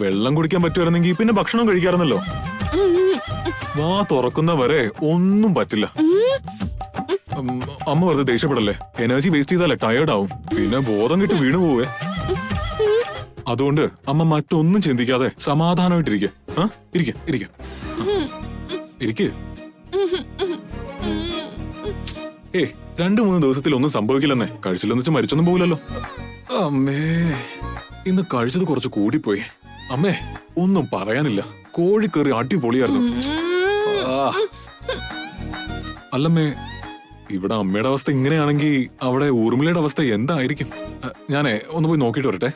വെള്ളം കുടിക്കാൻ പറ്റുമായിരുന്നെങ്കിൽ പിന്നെ ഭക്ഷണം കഴിക്കാറുന്നല്ലോ. വാ തുറക്കുന്നവരെ ഒന്നും പറ്റില്ല. അമ്മ വെറുതെ ദേഷ്യപ്പെടല്ലേ. എനർജി വേസ്റ്റ് ചെയ്താലേ ടയേർഡ് ആവും, പിന്നെ ബോധം കിട്ടി വീണു പോവേ. അതുകൊണ്ട് അമ്മ മറ്റൊന്നും ചിന്തിക്കാതെ സമാധാനമായിട്ടിരിക്കെ. ഇരിക്കെ ഇരിക്കെ ഇരിക്കെ. 2-3 ദിവസത്തിൽ ഒന്നും സംഭവിക്കില്ലെന്നേ. കഴിച്ചില്ലെന്ന് വെച്ചാൽ മരിച്ചൊന്നും പോകില്ലല്ലോ. അമ്മേ, ഇന്ന് കഴിച്ചത് കുറച്ച് കൂടിപ്പോയി. അമ്മേ, ഒന്നും പറയാനില്ല. കോഴിക്കറി അടിപൊളിയായിരുന്നു. അല്ലമ്മേ, ഇവിടെ അമ്മയുടെ അവസ്ഥ ഇങ്ങനെയാണെങ്കിൽ അവിടെ ഊർമിളയുടെ അവസ്ഥ എന്തായിരിക്കും? ഞാനേ ഒന്ന് പോയി നോക്കിയിട്ട് വരട്ടെ.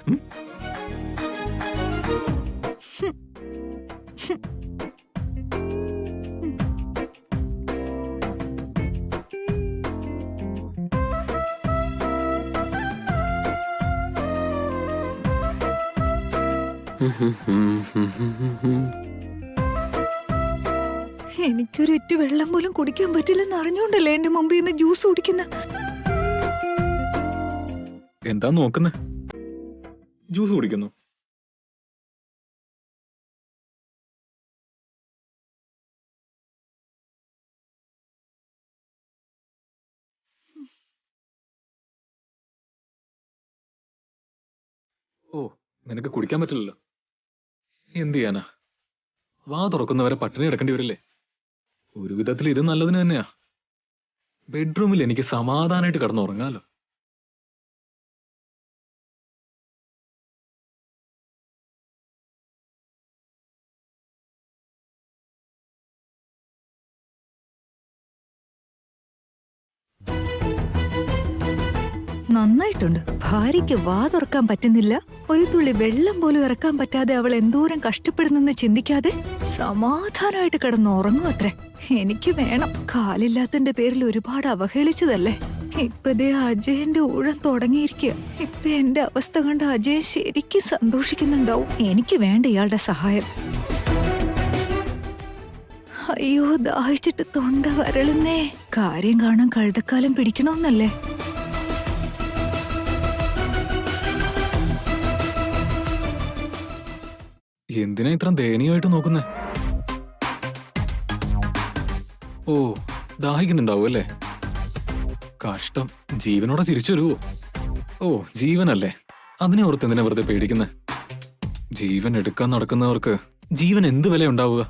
എനിക്കൊരൊറ്റ വെള്ളം പോലും കുടിക്കാൻ പറ്റില്ലെന്ന് അറിഞ്ഞോണ്ടല്ലേ എന്റെ മുമ്പിൽ നിന്ന് ജ്യൂസ് കുടിക്കുന്ന. എന്താ നോക്കുന്നേ? ജ്യൂസ് കുടിക്കുന്നു. ഓ, നിനക്ക് കുടിക്കാൻ പറ്റില്ലല്ലോ. എന്ത് ചെയ്യാനാ? വാ തുറക്കുന്നവരെ പട്ടിണി കിടക്കേണ്ടി വരില്ലേ? ഒരു വിധത്തിൽ ഇത് നല്ലതിന് തന്നെയാ. ബെഡ്റൂമിൽ എനിക്ക് സമാധാനമായിട്ട് കിടന്നുറങ്ങാലോ. നന്നായിട്ടുണ്ട്. ഭാര്യയ്ക്ക് വാ തുറക്കാൻ പറ്റുന്നില്ല, ഒരു തുള്ളി വെള്ളം പോലും ഇറക്കാൻ പറ്റാതെ അവൾ എന്തോരം കഷ്ടപ്പെടുന്നെന്ന് ചിന്തിക്കാതെ സമാധാനമായിട്ട് കിടന്നുറങ്ങും അത്രേ. എനിക്ക് വേണം. കാലില്ലാത്തതിന്റെ പേരിൽ ഒരുപാട് അവഹേളിച്ചതല്ലേ. ഇപ്പതേ അജയന്റെ ഊഴം തുടങ്ങിയിരിക്കുക. ഇപ്പൊ എന്റെ അവസ്ഥ കണ്ട് അജയൻ ശരിക്കും സന്തോഷിക്കുന്നുണ്ടാവും. എനിക്ക് വേണ്ട ഇയാളുടെ സഹായം. അയ്യോ, ദാഹിച്ചിട്ട് തൊണ്ട വരളുന്നേ. കാര്യം കാണാൻ കഴുതക്കാലം പിടിക്കണമെന്നല്ലേ. എന്തിനാ ഇത്ര ദയനീയമായിട്ട് നോക്കുന്നേ? ഓ, ദാഹിക്കുന്നുണ്ടാവും അല്ലേ? കഷ്ടം. ജീവനോടെ തിരിച്ചു വരുവോ? ഓ, ജീവനല്ലേ, അതിനെ ഓർത്ത് എന്തിനാ വെറുതെ പേടിക്കുന്നേ? ജീവൻ എടുക്കാൻ നടക്കുന്നവർക്ക് ജീവൻ എന്ത് വില ഉണ്ടാവുക?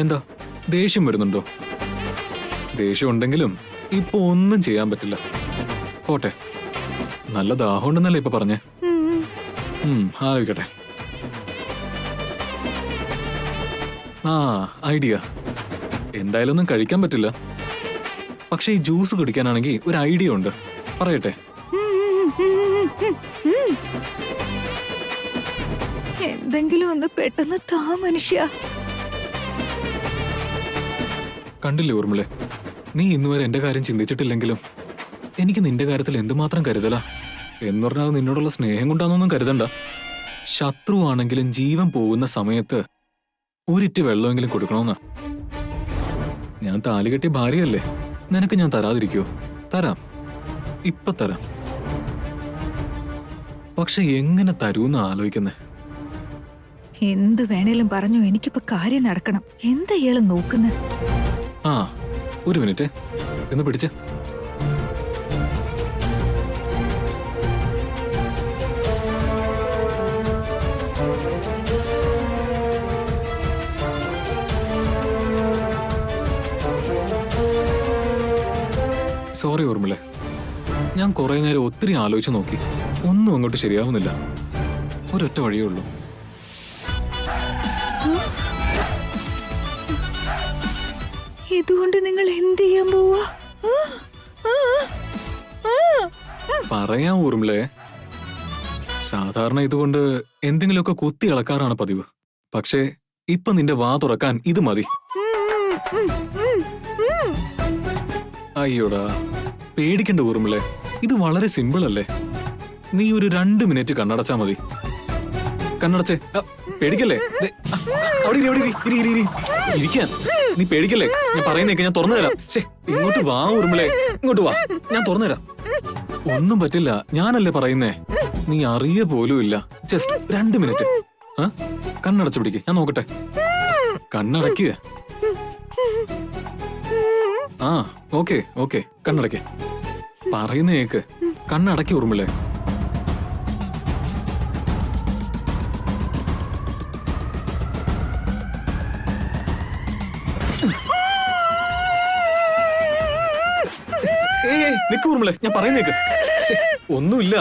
എന്താ ദേഷ്യം വരുന്നുണ്ടോ? ദേഷ്യം ഉണ്ടെങ്കിലും ഇപ്പൊ ഒന്നും ചെയ്യാൻ പറ്റില്ല. പോട്ടെ, നല്ല ദാഹം ഉണ്ടെന്നല്ലേ ഇപ്പൊ പറഞ്ഞേ. ആലോചിക്കട്ടെ. ഐഡിയ. എന്തായാലും ഒന്നും കഴിക്കാൻ പറ്റില്ല, പക്ഷെ ഈ ജ്യൂസ് കുടിക്കാനാണെങ്കിൽ ഒരു ഐഡിയ ഉണ്ട്. പറയട്ടെ? എന്തെങ്കിലും ഒന്ന് പെട്ടെന്ന് താ മനുഷ്യ. കണ്ടില്ലേ ഊർമിളെ, നീ ഇന്നുവരെ എന്റെ കാര്യം ചിന്തിച്ചിട്ടില്ലെങ്കിലും എനിക്ക് നിന്റെ കാര്യത്തിൽ എന്തുമാത്രം കരുതലാ. എന്ന് പറഞ്ഞാൽ നിന്നോടുള്ള സ്നേഹം കൊണ്ടാണെന്നൊന്നും കരുതണ്ട. ശത്രുവാണെങ്കിലും ജീവൻ പോകുന്ന സമയത്ത് ഒരിറ്റ് വെള്ളമെങ്കിലും കൊടുക്കണമെന്നാ. ഞാൻ താലി കെട്ടിയ ഭാര്യയല്ലേ, നിനക്ക് ഞാൻ തരാതിരിക്കോ? തരാം, ഇപ്പൊ തരാം. പക്ഷെ എങ്ങനെ തരൂന്ന് ആലോചിക്കുന്നേ. എന്ത് വേണേലും പറഞ്ഞു, എനിക്കിപ്പോ കാര്യം നടക്കണം. എന്താ ഇയാള് നോക്കുന്നത്? ഒരു മിനിറ്റ്, എന്ന് പിടിച്ച്. സോറി ഊർമിളെ, ഞാൻ കുറെ നേരം ഒത്തിരി ആലോചിച്ച് നോക്കി. ഒന്നും അങ്ങോട്ട് ശരിയാവുന്നില്ല. ഒരൊറ്റ വഴിയേ ഉള്ളൂ. ഇതുകൊണ്ട് നിങ്ങൾ എന്ത് ചെയ്യാൻ പോവാ? പറയാം ഊർമിളെ. സാധാരണ ഇതുകൊണ്ട് എന്തെങ്കിലുമൊക്കെ കുത്തി ഇളക്കാറാണ് പതിവ്. പക്ഷേ ഇപ്പൊ നിന്റെ വാ തുറക്കാൻ ഇത് മതി. അയ്യോടാ, പേടിക്കണ്ട ഊർമിളെ, ഇത് വളരെ സിമ്പിൾ അല്ലേ. നീ ഒരു 2 മിനിറ്റ് കണ്ണടച്ചാ മതി. കണ്ണടച്ചേ, പേടിക്കല്ലേ. അവിടെ ഇരി, അവിടെ ഇരി, ഇരി, ഇരി, ഇരി. ഇരിക്കാൻ നീ പേടിക്കല്ലേ, ഞാൻ പറയുന്നേക്ക് ഞാൻ തുറന്നു തരാം. ശേ, ഇങ്ങോട്ട് വാ ഊർമിളെ, ഇങ്ങോട്ട് വാ, ഞാൻ തുറന്നു തരാം. ഒന്നും പറ്റില്ല, ഞാനല്ലേ പറയുന്നേ. നീ അറിയ പോലും ഇല്ല. Just 2 minute. കണ്ണടച്ചു പിടിക്ക്, ഞാൻ നോക്കട്ടെ. കണ്ണടക്കുക. ആ, ഓക്കെ ഓക്കെ, കണ്ണടയ്ക്ക്. പറയുന്നേക്ക്, കണ്ണടക്കി ഊർമിളെ. നിക്ക് ഊർമിളെ, ഞാൻ പറയുന്നേക്ക്. ഒന്നുമില്ല.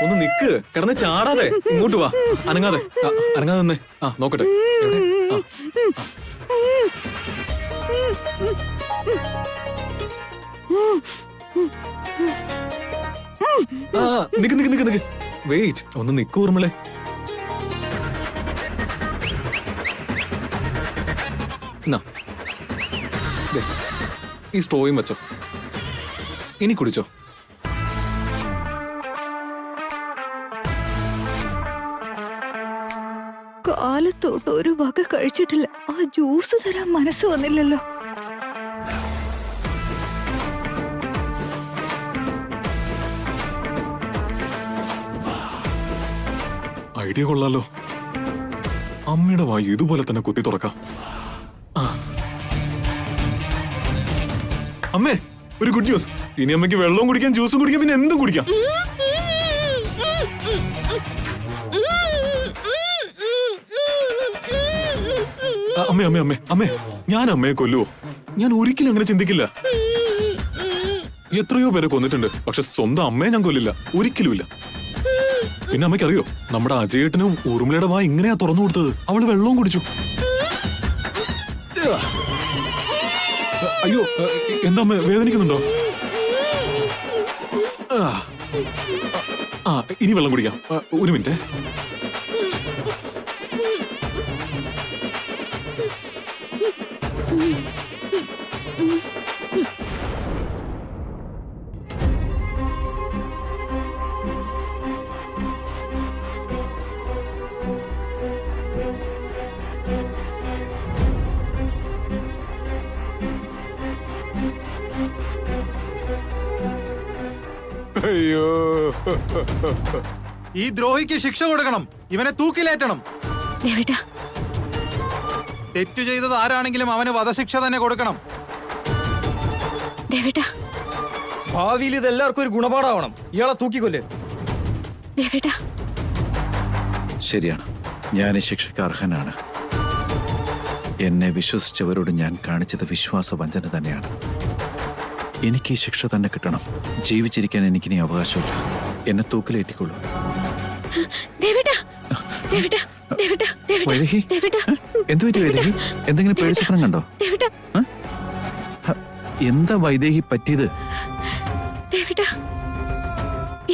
ഒന്ന് നിക്ക്, കിടന്ന് ചാടാതെ. ഇങ്ങോട്ട് വാ, അനങ്ങാതെ. അനങ്ങാതെ തന്നെ. നോക്കട്ടെ. എവിടെ? നിക്ക് നിക്ക് നിക്ക് നിക്ക്. വെയിറ്റ്, ഒന്ന് നിക്ക് ഊർമിളെ. ഈ സ്ട്രോയും വെച്ചോ, ഇനി കുടിച്ചോ. കാലത്തോട്ട് ഒരു വക കഴിച്ചിട്ടില്ല. ആ ജ്യൂസ് തരാൻ മനസ്സ് വന്നില്ലല്ലോ. ഐഡിയ കൊള്ളാലോ. അമ്മയുടെ വായു ഇതുപോലെ തന്നെ കുത്തി തുറക്കാം. അമ്മേ, ഒരു ഗുഡ് ന്യൂസ്. ഇനി അമ്മയ്ക്ക് വെള്ളവും കുടിക്കാം, ജ്യൂസും കുടിക്കാം, പിന്നെ എന്തും കുടിക്കാം. അമ്മേ അമ്മേ അമ്മേ അമ്മേ, ഞാൻ അമ്മയെ കൊല്ലുവോ? ഞാൻ ഒരിക്കലും അങ്ങനെ ചിന്തിക്കില്ല. എത്രയോ പേരെ കൊന്നിട്ടുണ്ട്, പക്ഷെ സ്വന്തം അമ്മയെ ഞാൻ കൊല്ലില്ല, ഒരിക്കലുമില്ല. പിന്നെ അമ്മയ്ക്കറിയോ, നമ്മുടെ അജയേട്ടനും ഊർമിളയുടെ വായ ഇങ്ങനെയാ തുറന്നു കൊടുത്തത്. അവള് വെള്ളവും കുടിച്ചു. അയ്യോ, എന്താ അമ്മ, വേദനിക്കുന്നുണ്ടോ? ഇനി വെള്ളം കുടിക്കാം. ഒരു മിനിറ്റ്. അയ്യോ, ഈ ദ്രോഹിക്ക് ശിക്ഷ കൊടുക്കണം. ഇവനെ തൂക്കിലേറ്റണം. തെറ്റു ചെയ്തത് ആരാണെങ്കിലും അവന് വധശിക്ഷ തന്നെ കൊടുക്കണം. ഭാവിയിൽ ഇത് എല്ലാവർക്കും ഒരു ഗുണപാഠമാവണം. ഇയാളെ തൂക്കിക്കൊല്ല്. ശരിയാണ്, ഞാൻ ഈ ശിക്ഷയ്ക്ക് അർഹനാണ്. എന്നെ വിശ്വസിച്ചവരോട് ഞാൻ കാണിച്ചത് വിശ്വാസവഞ്ചന തന്നെയാണ്. എനിക്ക് ഈ ശിക്ഷ തന്നെ കിട്ടണം. ജീവിച്ചിരിക്കാൻ എനിക്കിനി അവകാശമില്ല. എന്നെ തൂക്കിലേറ്റിക്കൊള്ളൂ. വൈദേഹി, എന്തു പറ്റി വൈദേഹി? എന്തെങ്കിലും പേടിസ്വപ്നം കണ്ടോ? എന്താ വൈദേഹി പറ്റിയത്?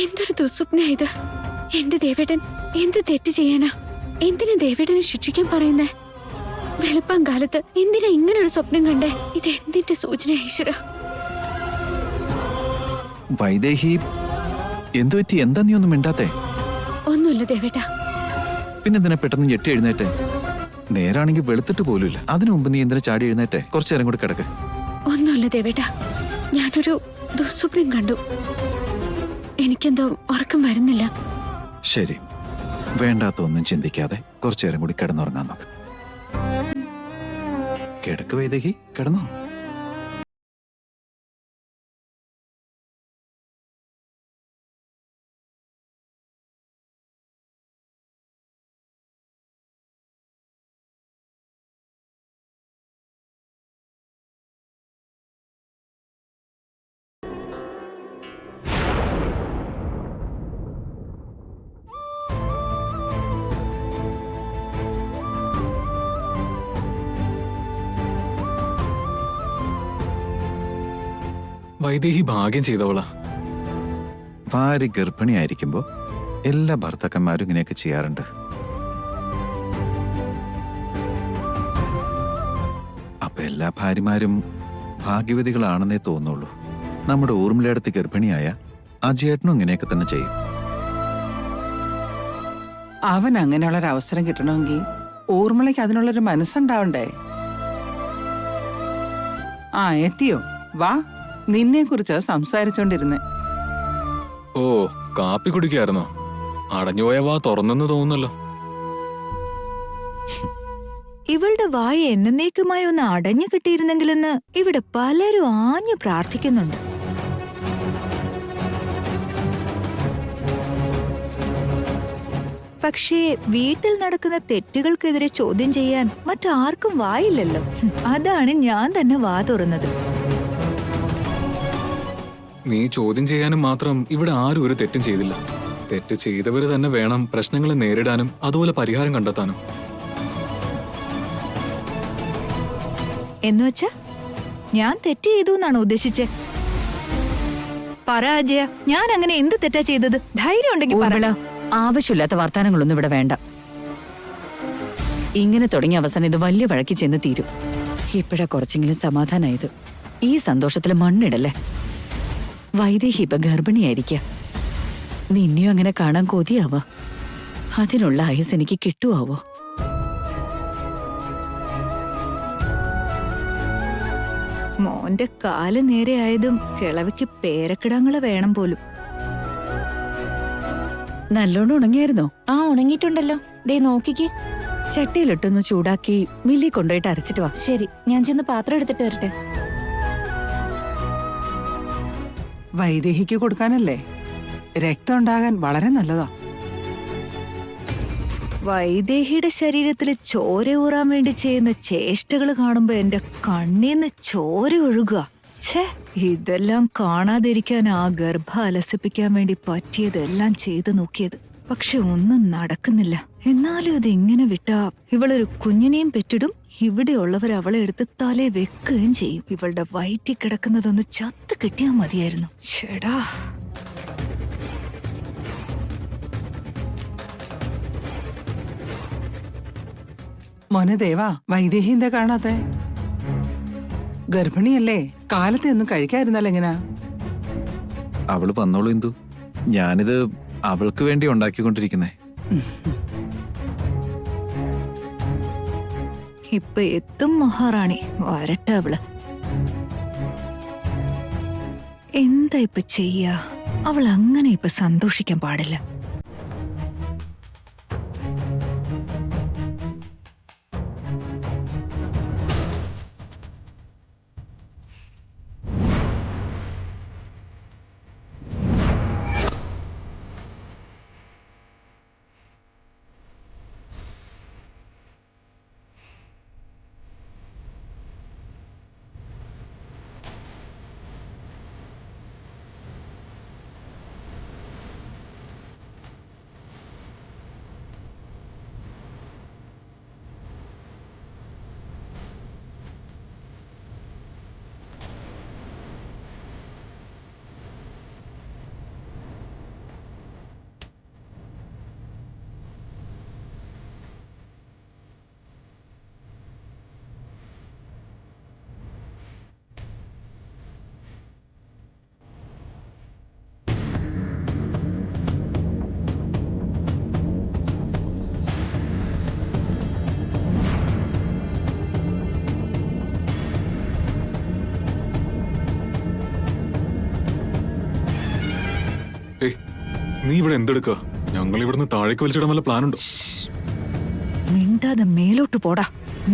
എന്തൊരു ദുസ്വപ്നായത്. എന്റെ ദേവേട്ടൻ എന്ത് തെറ്റ് ചെയ്യാനാ? എന്തിനാ ദേവേട്ടനെ ശിക്ഷിക്കാൻ പറയുന്നേ? വെളുപ്പം കാലത്ത് എന്തിനാ ഇങ്ങനെ ഒരു സ്വപ്നം കണ്ടേ? ഇത് എന്തിന്റെ സൂചന ഈശ്വര? വൈദേഹി, എന്തു പറ്റി? എന്താ നീ ഒന്നും മിണ്ടാത്തെ? ഒന്നുമില്ല ദേവേട്ട. പിന്നെന്തിനാ പെട്ടെന്ന് ഞെട്ടി എഴുന്നേറ്റെ? നേരാണെങ്കിൽ വെളുത്തിട്ട് പോലുമില്ല. അതിനു മുമ്പ് നീ എന്തിനാ ചാടി എഴുന്നേറ്റെ? കുറച്ചു നേരം കൂടി കിടക്ക്. ഒന്നുമില്ല ദേവേട്ട, ഞാനൊരു ദുസ്വപ്നം കണ്ടു. എനിക്കെന്തോ ഉറക്കം വരുന്നില്ല. ശരി, വേണ്ടാത്ത ഒന്നും ചിന്തിക്കാതെ കുറച്ചു നേരം കൂടി കിടന്നുറങ്ങാൻ നോക്ക്. കിടക്ക് വൈദേഹി, കിടന്നോ. വൈദേഹി ഭാഗ്യം ചെയ്തവളാ. ഭാര്യ ഗർഭിണിയായിരിക്കുമ്പോ എല്ലാ ഭർത്താക്കന്മാരും ഇങ്ങനെയൊക്കെ ചെയ്യാറുണ്ട്. അപ്പൊ എല്ലാ ഭാര്യമാരും ഭാഗ്യവതികളാണെന്നേ തോന്നുള്ളൂ. നമ്മുടെ ഊർമിളയടുത്ത് ഗർഭിണിയായ അജയേട്ടനും ഇങ്ങനെയൊക്കെ തന്നെ ചെയ്യും. അവൻ അങ്ങനെയുള്ളൊരവസരം കിട്ടണമെങ്കിൽ ഊർമിളയ്ക്ക് അതിനുള്ളൊരു മനസ്സുണ്ടാവണ്ടേ? ആ എത്തിയോ? വാ, നിന്നെ കുറിച്ച് സംസാരിച്ചോണ്ടിരുന്നേ. ഓ, കാപ്പി കുടിക്കായിരുന്നോ? അടഞ്ഞുപോയ വാ തുറന്നെന്ന് തോന്നുന്നല്ലോ. ഇവളുടെ വായ എന്നേക്കുമായി ഒന്ന് അടഞ്ഞു കിട്ടിയിരുന്നെങ്കിലെന്ന് ഇവിടെ പലരും ആഞ്ഞു പ്രാർത്ഥിക്കുന്നുണ്ട്. പക്ഷേ വീട്ടിൽ നടക്കുന്ന തെറ്റുകൾക്കെതിരെ ചോദ്യം ചെയ്യാൻ മറ്റാർക്കും വായില്ലല്ലോ. അതാണ് ഞാൻ തന്നെ വാ തുറന്നത്. നീ ചോദ്യം ചെയ്യാനും മാത്രം ഇവിടെ ആരും ഒരു തെറ്റും ചെയ്തില്ല. തെറ്റ് ചെയ്തവര് തന്നെ വേണം പ്രശ്നങ്ങളെ നേരിടാനും അതുപോലെ പരിഹാരം കണ്ടെത്താനും. എന്നുവെച്ചാ ഞാൻ തെറ്റ് ചെയ്തു എന്നാണ് ഉദ്ദേശിച്ചേ? പറ അജയ, ഞാൻ അങ്ങനെ എന്ത് തെറ്റാ ചെയ്തത്? ധൈര്യം ഉണ്ടെങ്കിൽ പറ. ഊർമിള, ആവശ്യമില്ലാത്ത വർത്താനങ്ങളൊന്നും ഇവിടെ വേണ്ട. ഇങ്ങനെ തുടങ്ങിയ അവസാനം ഇത് വലിയ വഴക്കി ചെന്ന് തീരും. ഇപ്പോഴാ കുറച്ചെങ്കിലും സമാധാനായത്. ഈ സന്തോഷത്തില് മണ്ണിടല്ലേ. വൈദേഹി ഇപ്പൊ ഗർഭിണിയായിരിക്ക. നിന്നെയും അങ്ങനെ കാണാൻ കൊതിയാവോ? അതിനുള്ള ആയുസ് എനിക്ക് കിട്ടുവാവോ? മോന്റെ കാല് നേരെ ആയതും കിളവിക്ക് പേരക്കിടങ്ങള് വേണം പോലും. നല്ലോണം ഉണങ്ങിയായിരുന്നോ? ആ, ഉണങ്ങിയിട്ടുണ്ടല്ലോ. ദേ നോക്കിക്ക്. ചട്ടിയിലിട്ടൊന്ന് ചൂടാക്കി മില്ലി കൊണ്ടുപോയിട്ട് അരച്ചിട്ട് വാ. ശരി, ഞാൻ ചെന്ന് പാത്രം എടുത്തിട്ട് വരട്ടെ. വൈദേഹിക്ക് കൊടുക്കാനല്ലേ? രക്തം ഉണ്ടാകാൻ വളരെ നല്ലതാ. വൈദേഹിയുടെ ശരീരത്തില് ചോര ഊറാൻ വേണ്ടി ചെയ്യുന്ന ചേഷ്ടകള് കാണുമ്പോ എന്റെ കണ്ണീന്ന് ചോര ഒഴുകുക. ഛേ, ഇതെല്ലാം കാണാതിരിക്കാൻ ആ ഗർഭ അലസിപ്പിക്കാൻ വേണ്ടി പറ്റിയതെല്ലാം ചെയ്തു നോക്കിയത്. പക്ഷെ ഒന്നും നടക്കുന്നില്ല. എന്നാലും ഇത് ഇങ്ങനെ വിട്ടാ ഇവളൊരു കുഞ്ഞിനെയും പെറ്റിടും. ഇവിടെയുള്ളവർ അവളെ എടുത്ത് തലേ വെക്കുകയും ചെയ്യും. ഇവളുടെ വയറ്റിൽ കിടക്കുന്നതൊന്ന് ചത്ത് കിട്ടിയാ മതിയായിരുന്നു. ചേടാ, മോനെ ദേവാ, വൈദേഹി എന്താ കാണാത്തെ? ഗർഭിണിയല്ലേ? കാലത്തെ ഒന്നും കഴിക്കാതിരുന്നാൽ എങ്ങനാ? അവള് വന്നോളൂ ഇന്ദു. ഞാനിത് അവൾക്ക് വേണ്ടി ഉണ്ടാക്കിക്കൊണ്ടിരിക്കുന്നേ. ഇപ്പൊ എത്തും മഹാറാണി. വരട്ടെ അവള്. എന്താ ഇപ്പൊ ചെയ്യാ? അവൾ അങ്ങനെ ഇപ്പൊ സന്തോഷിക്കാൻ പാടില്ല. ഏയ്, നീ ഇവിടെ എന്തെടുക്കുക? ഞങ്ങൾ ഇവിടുന്ന് താഴേക്ക് വലിച്ചിടാൻ വല്ല പ്ലാനുണ്ടോ? മിണ്ടാതെ മേലോട്ട് പോടാ.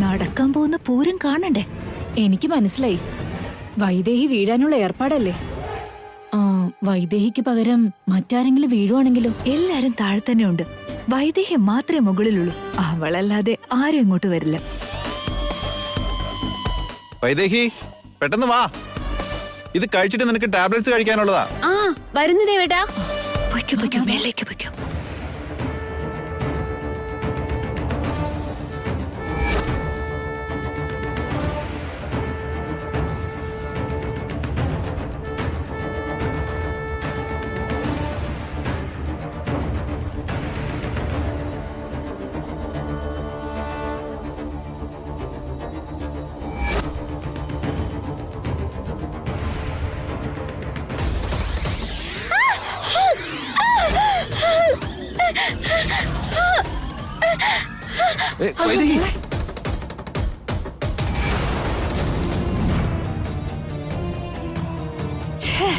നടക്കാൻ പോകുന്ന പൂരം കാണണ്ടേ? എനിക്ക് മനസ്സിലായി. വൈദേഹി വീഴാനുള്ള ഏർപ്പാടല്ലേ? വൈദേഹിക്ക് പകരം മറ്റാരെങ്കിലും വീഴുവാണെങ്കിലോ? എല്ലാരും താഴെ തന്നെ ഉണ്ട്. വൈദേഹി മാത്രമേ മുകളിലുള്ളൂ. അവളല്ലാതെ ആരും ഇങ്ങോട്ട് വരില്ല. വൈദേഹി, പെട്ടെന്ന് വാ. ഇത് കഴിച്ചിട്ട് നിനക്ക് ടാബ്ലറ്റ്സ് കഴിക്കാനുള്ളതാ. ആ, വരുന്നു ദേവേട്ടാ. പൊയ്ക്കോ പൊയ്ക്കോ, മേളിലേക്ക് പൊയ്ക്കോ. വൈദേഹി ഛേ,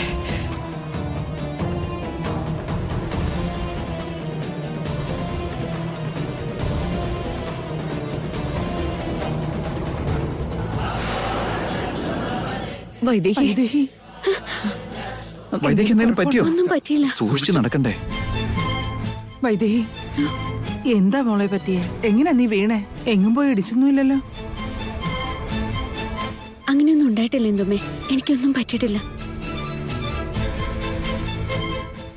വൈദേഹി വൈദേഹി വൈദേഹി എന്തെങ്കിലും പറ്റിയോ? ഒന്നും പറ്റിയില്ല. സൂക്ഷിച്ച് നടക്കണ്ടേ? വൈദേഹി എന്താ മോളെ പറ്റിയേ? എങ്ങനാ നീ വീണേ? എങ്ങും പോയി ഇടിച്ചൊന്നുമില്ലല്ലോ. അങ്ങനെയൊന്നും ഉണ്ടായിട്ടില്ല എന്തുമേ, എനിക്കൊന്നും പറ്റിയിട്ടില്ല.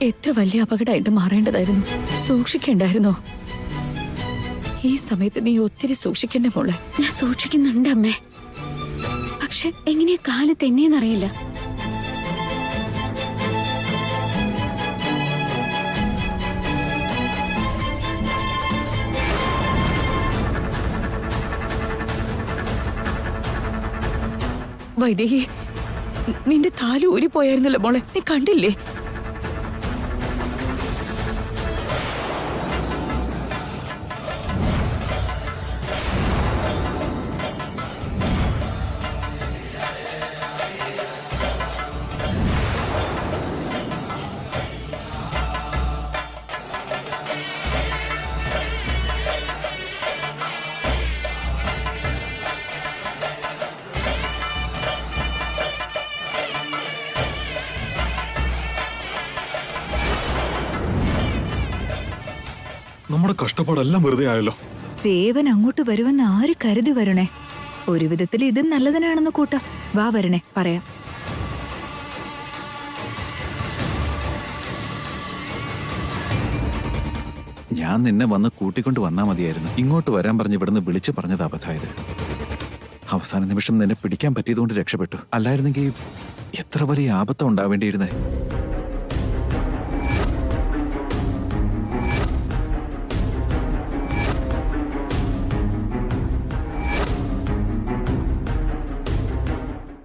എത്ര വലിയ അപകടമായിട്ട് മാറേണ്ടതായിരുന്നു. സൂക്ഷിക്കേണ്ടായിരുന്നോ? ഈ സമയത്ത് നീ ഒത്തിരി സൂക്ഷിക്കണ്ടേ മോളെ? ഞാൻ സൂക്ഷിക്കുന്നുണ്ട് അമ്മേ, പക്ഷെ എങ്ങനെയാ കാല് തെന്നിയെന്നറിയില്ല. വൈദേഹി, നിന്റെ താലി ഊരിപ്പോയായിരുന്നല്ലോ മോളെ, നീ കണ്ടില്ലേ? നമ്മുടെ കഷ്ടപ്പാടെല്ലാം വെറുതെ ആയല്ലോ. ദേവൻ അങ്ങോട്ട് വരുമെന്ന് ആര് കരുതി വരണേ? ഒരു വിധത്തിൽ ഇത് നല്ലതിനാണെന്ന് കൂട്ടാ. വാ വരണേ, പറയാം. ഞാൻ നിന്നെ വന്ന് കൂട്ടിക്കൊണ്ട് വന്നാ മതിയായിരുന്നു. ഇങ്ങോട്ട് വരാൻ പറഞ്ഞ് ഇവിടുന്ന് വിളിച്ചു പറഞ്ഞത് അബദ്ധമായത്. അവസാന നിമിഷം നിന്നെ പിടിക്കാൻ പറ്റിയതുകൊണ്ട് രക്ഷപ്പെട്ടു. അല്ലായിരുന്നെങ്കിൽ എത്ര വലിയ ആപത്തം ഉണ്ടാവേണ്ടിയിരുന്നേ.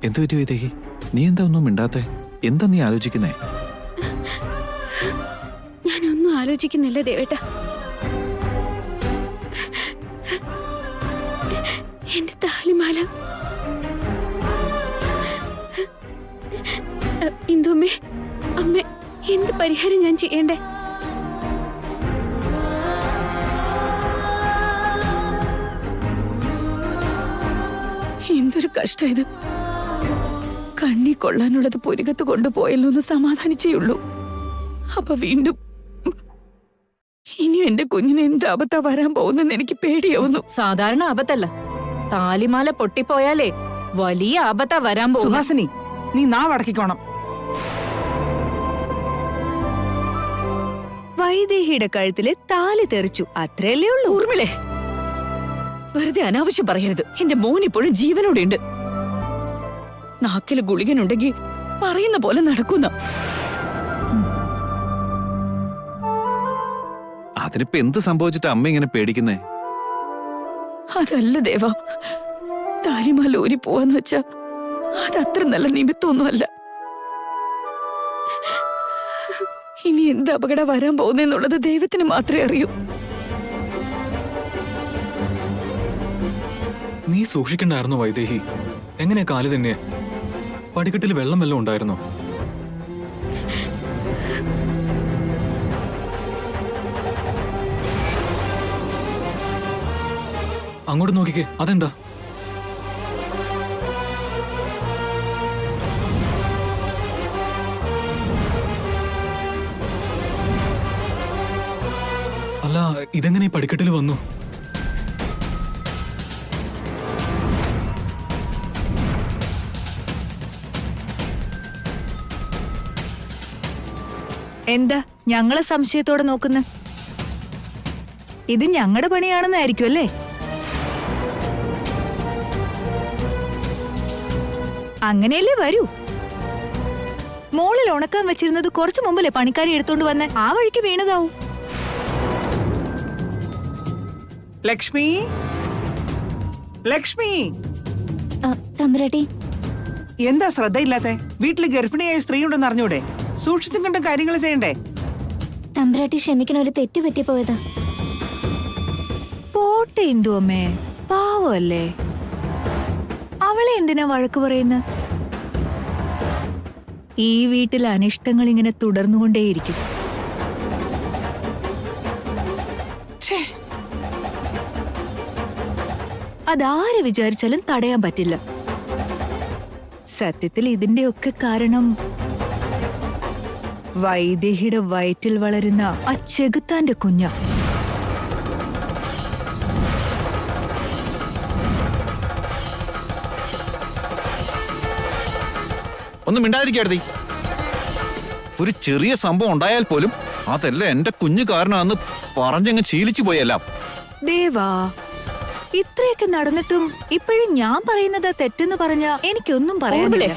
എന്തു പറ്റി വൈദേഹി? നീ എന്താ ഒന്നും മിണ്ടാത്തെ? എന്താ നീ ആലോചിക്കുന്നേ? ഞാനൊന്നും ആലോചിക്കുന്നില്ല ദേവേട്ട. എന്റെ താലിമാല ഇന്ദുമ്മേ, അമ്മേ, എന്ത് പരിഹാരം ഞാൻ ചെയ്യണ്ടേ? എന്തൊരു കഷ്ടം ഇത്. കണ്ണി കൊള്ളാനുള്ളത് പുരികത്ത് കൊണ്ടുപോയല്ലോ എന്ന് സമാധാനിച്ചേയുള്ളൂ. അപ്പൊ വീണ്ടും ഇനി എന്റെ കുഞ്ഞിന് എന്ത് ആപത്താ വരാൻ പോകുന്നെന്ന് എനിക്ക് പേടിയാവുന്നു. സാധാരണ ആപത്തല്ല, താലിമാല പൊട്ടിപ്പോയാലേ വലിയ ആപത്താ വരാൻ പോകും. സുഹാസിനി, നീ നാവടക്കിക്കോണം. വൈദേഹിയുടെ കഴുത്തിലെ താലി തെറിച്ചു, അത്രയല്ലേ ഉള്ളൂ. ഊർമിളേ, വെറുതെ അനാവശ്യം പറയരുത്. എന്റെ മോൻ ഇപ്പോഴും ജീവനോടെ ഉണ്ട്. നാക്കില് ഗുളികനുണ്ടെങ്കിൽ പറയുന്ന പോലെ നടക്കുന്ന. അതിനിപ്പോ എന്ത് സംഭവിച്ചിട്ട് അമ്മ ഇങ്ങനെ പേടിക്കുന്നേ? അതല്ല ദേവ, താലിമാല ഊരി പോവാന്ന് വെച്ചാ അതത്ര നല്ല നിമിത്തമൊന്നുമല്ല. ഇനി എന്ത് അപകടം വരാൻ പോകുന്നെന്നുള്ളത് ദൈവത്തിന് മാത്രമേ അറിയൂ. നീ സൂക്ഷിക്കണ്ടായിരുന്നോ വൈദേഹി? എങ്ങനെയാ കാല് തന്നെ? പടിക്കെട്ടിൽ വെള്ളം വല്ലതും ഉണ്ടായിരുന്നോ? അങ്ങോട്ട് നോക്കിക്കേ, അതെന്താ? അല്ല, ഇതെങ്ങനെ ഈ പടിക്കെട്ടിൽ വന്നു? എന്താ ഞങ്ങളെ സംശയത്തോടെ നോക്കുന്ന? ഇത് ഞങ്ങളുടെ പണിയാണെന്നായിരിക്കും അല്ലേ? അങ്ങനെയല്ലേ വരൂ. മോളിൽ ഉണക്കാൻ വെച്ചിരുന്നത് കുറച്ചു മുമ്പല്ലേ പണിക്കാരി എടുത്തോണ്ട് വന്ന് ആ വഴിക്ക് വീണതാവും. ലക്ഷ്മി, ലക്ഷ്മി, തമ്പുരാട്ടി, എന്താ ശ്രദ്ധയില്ലാത്തെ? വീട്ടില് ഗർഭിണിയായ സ്ത്രീ ഉണ്ടെന്ന് അറിഞ്ഞൂടെ? സൂക്ഷിച്ചും കണ്ടും കാര്യങ്ങൾ ചെയ്യണ്ടേ? തമ്പുരാട്ടി ക്ഷമിക്കണ, ഒരു തെറ്റ് പറ്റിപ്പോയതാ. പോ പോട്ടെ ഇന്ദു അമ്മേ, പാവല്ലേ. അവളെ എന്തിനാ വഴക്ക് പറയുന്നത്? ഈ വീട്ടിൽ അനിഷ്ടങ്ങൾ ഇങ്ങനെ തുടർന്നുകൊണ്ടേയിരിക്കും. ഛേ, അതാര് വിചാരിച്ചാലും തടയാൻ പറ്റില്ല. സത്യത്തിൽ ഇതിന്റെയൊക്കെ കാരണം വൈദേഹിയുടെ വയറ്റിൽ വളരുന്ന ആ ചെകുത്താന്റെ കുഞ്ഞ. ഒന്നും മിണ്ടാതിരിക്കരുതി. ഒരു ചെറിയ സംഭവം ഉണ്ടായാൽ പോലും അതല്ല എന്റെ കുഞ്ഞു കാരണമാണെന്ന് പറഞ്ഞങ്ങ് ശീലിച്ചു പോയെല്ലാം. ദേവാ, ഇത്രയൊക്കെ നടന്നിട്ടും ഇപ്പോഴും ഞാൻ പറയുന്നത് തെറ്റെന്ന് പറഞ്ഞ എനിക്കൊന്നും പറയാനില്ല.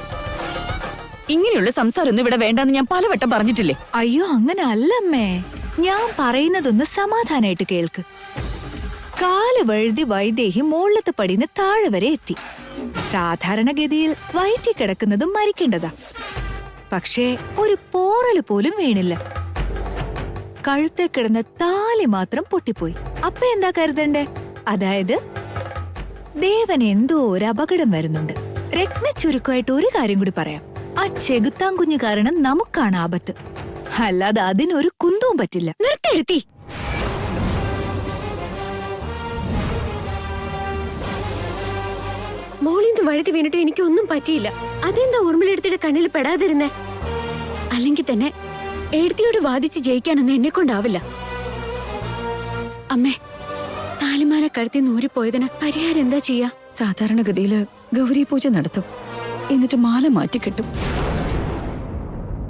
ഇങ്ങനെയുള്ള സംസാരമൊന്നും ഇവിടെ വേണ്ടെന്ന് ഞാൻ പലവട്ടം പറഞ്ഞിട്ടില്ലേ? അയ്യോ, അങ്ങനെ അല്ലമ്മേ. ഞാൻ പറയുന്നതൊന്ന് സമാധാനായിട്ട് കേൾക്ക്. കാല് വഴുതി വൈദേഹി മുകളിലത്തെ പടിന്ന് താഴെ വരെ എത്തി. സാധാരണഗതിയിൽ വയറ്റി കിടക്കുന്നതും മരിക്കേണ്ടതാ. പക്ഷേ ഒരു പോറല് പോലും വീണില്ല. കഴുത്തെ കിടന്ന താലി മാത്രം പൊട്ടിപ്പോയി. അപ്പൊ എന്താ കരുതണ്ടേ? അതായത് ദേവന് എന്തോ ഒരു അപകടം വരുന്നുണ്ട്. രത്നച്ചുരുക്കമായിട്ട് ഒരു കാര്യം കൂടി പറയാം. ആ ചെകുത്താൻകുഞ്ഞു കാരണം നമുക്കാണ് ആപത്ത്, അല്ലാതെ അതിനൊരു കുന്തവും പറ്റില്ല. നിർത്തി. മോളിന്ന് വഴുതി വീണിട്ട് എനിക്കൊന്നും പറ്റിയില്ല. അതെന്താ ഊർമിളെടുത്തിട്ട് കണ്ണിൽ പെടാതിരുന്നേ? അല്ലെങ്കിൽ തന്നെ എഴുത്തിയോട് വാദിച്ച് ജയിക്കാനൊന്നും എന്നെ കൊണ്ടാവില്ല. അമ്മേ, താലിമാല കഴുത്തി നൂരിപ്പോയതിന് പരിഹാരം എന്താ ചെയ്യാ? സാധാരണഗതിയില് ഗൗരി പൂജ നടത്തും, എന്നിട്ട് മാല മാറ്റി കിട്ടും.